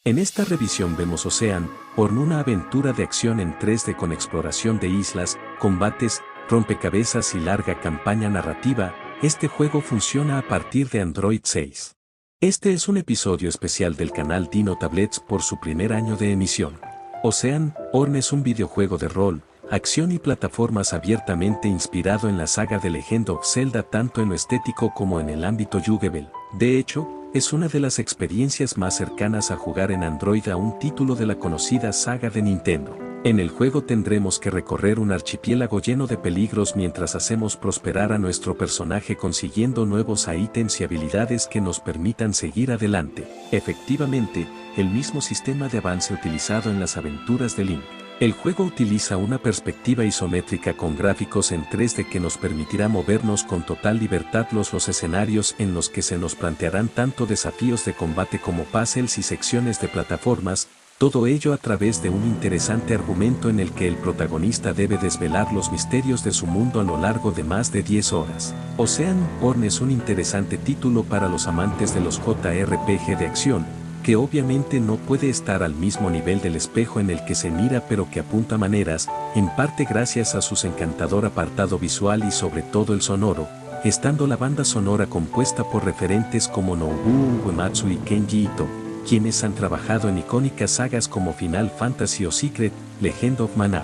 En esta revisión vemos Oceanhorn, una aventura de acción en 3D con exploración de islas, combates, rompecabezas y larga campaña narrativa. Este juego funciona a partir de Android 6. Este es un episodio especial del canal Dino Tablets por su primer año de emisión. Oceanhorn es un videojuego de rol, acción y plataformas abiertamente inspirado en la saga de Legend of Zelda tanto en lo estético como en el ámbito juguetil. De hecho, es una de las experiencias más cercanas a jugar en Android a un título de la conocida saga de Nintendo. En el juego tendremos que recorrer un archipiélago lleno de peligros mientras hacemos prosperar a nuestro personaje consiguiendo nuevos ítems y habilidades que nos permitan seguir adelante. Efectivamente, el mismo sistema de avance utilizado en las aventuras de Link. El juego utiliza una perspectiva isométrica con gráficos en 3D que nos permitirá movernos con total libertad los escenarios en los que se nos plantearán tanto desafíos de combate como puzzles y secciones de plataformas, todo ello a través de un interesante argumento en el que el protagonista debe desvelar los misterios de su mundo a lo largo de más de 10 horas. Oceanhorn es un interesante título para los amantes de los JRPG de acción, que obviamente no puede estar al mismo nivel del espejo en el que se mira pero que apunta maneras, en parte gracias a su encantador apartado visual y sobre todo el sonoro, estando la banda sonora compuesta por referentes como Nobuo Uematsu y Kenji Ito, quienes han trabajado en icónicas sagas como Final Fantasy o Secret, Legend of Mana.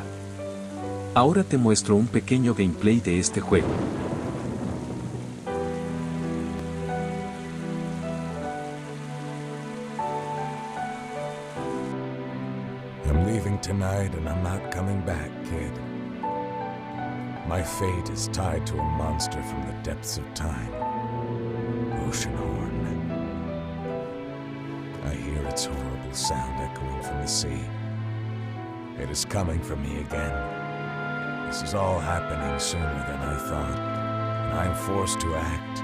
Ahora te muestro un pequeño gameplay de este juego. I'm leaving tonight and I'm not coming back, kid. My fate is tied to a monster from the depths of time. Oceanhorn. I hear its horrible sound echoing from the sea. It is coming for me again. This is all happening sooner than I thought, and I am forced to act.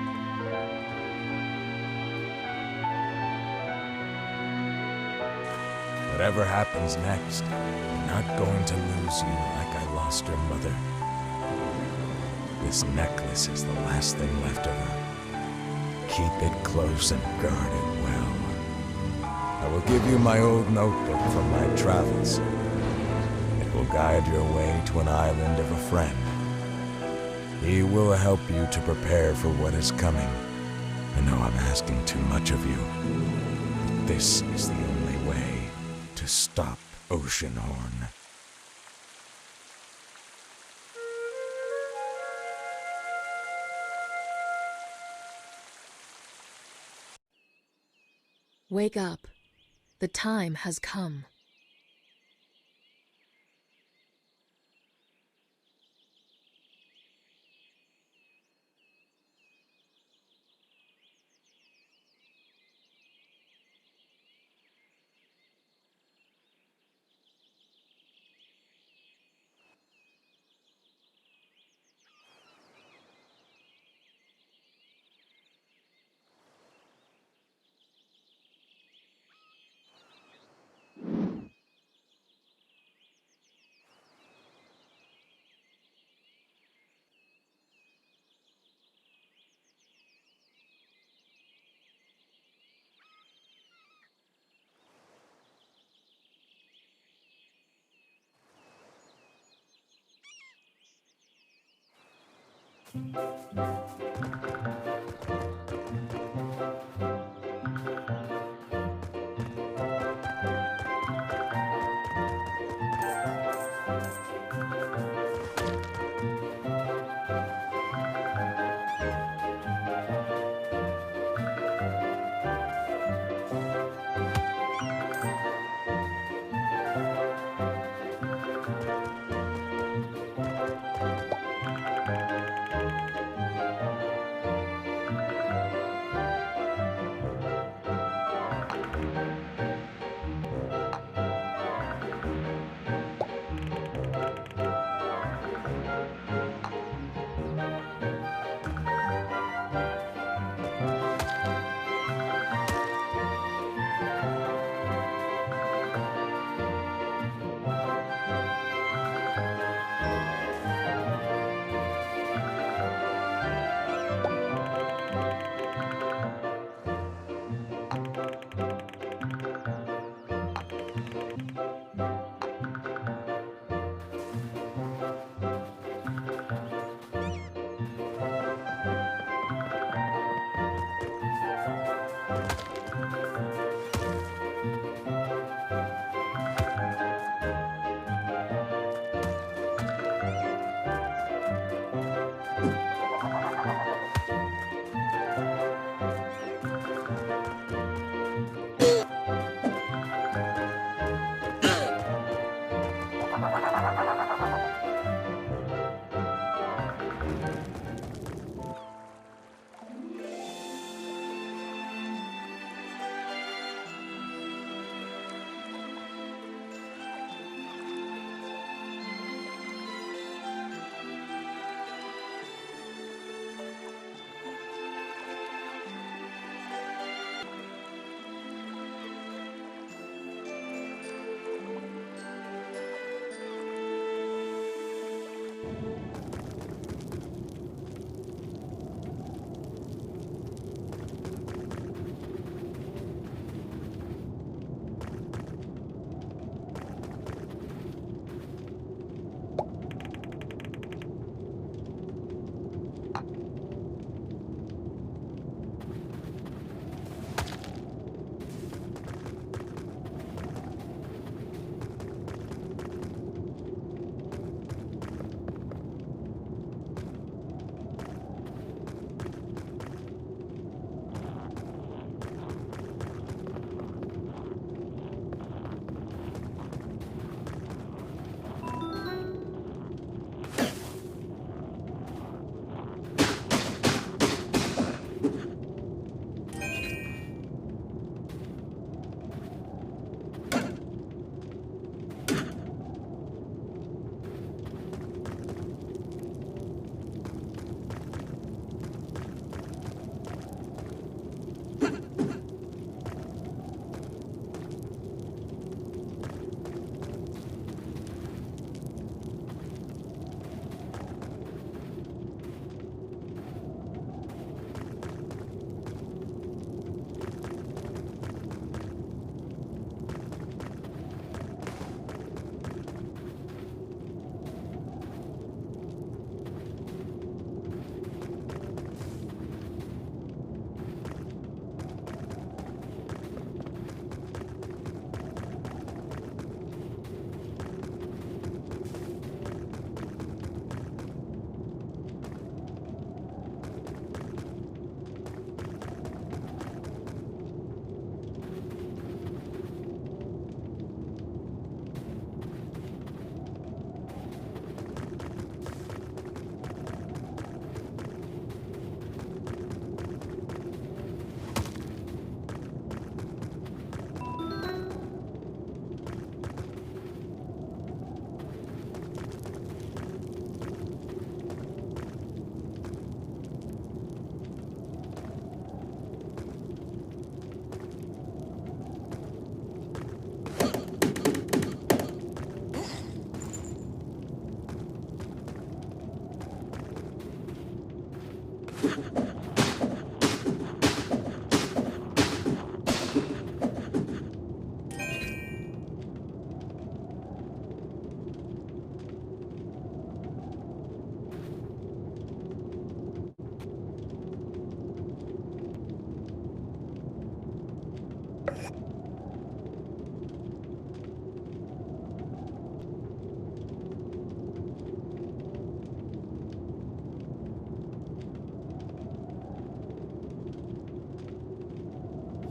Whatever happens next, I'm not going to lose you like I lost your mother. This necklace is the last thing left of her. Keep it close and guard it well. I will give you my old notebook from my travels. It will guide your way to an island of a friend. He will help you to prepare for what is coming. I know I'm asking too much of you, but this is the only way to stop Oceanhorn. Wake up. The time has come.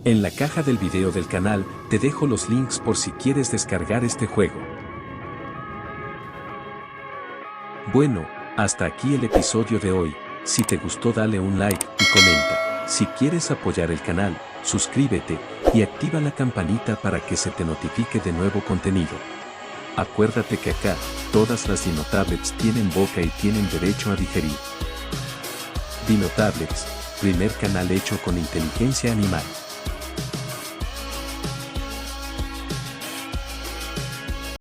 En la caja del video del canal te dejo los links por si quieres descargar este juego. Bueno, hasta aquí el episodio de hoy. Si te gustó dale un like y comenta. Si quieres apoyar el canal, suscríbete y activa la campanita para que se te notifique de nuevo contenido. Acuérdate que acá, todas las dinotablets tienen boca y tienen derecho a digerir. Dinotablets, primer canal hecho con inteligencia animal.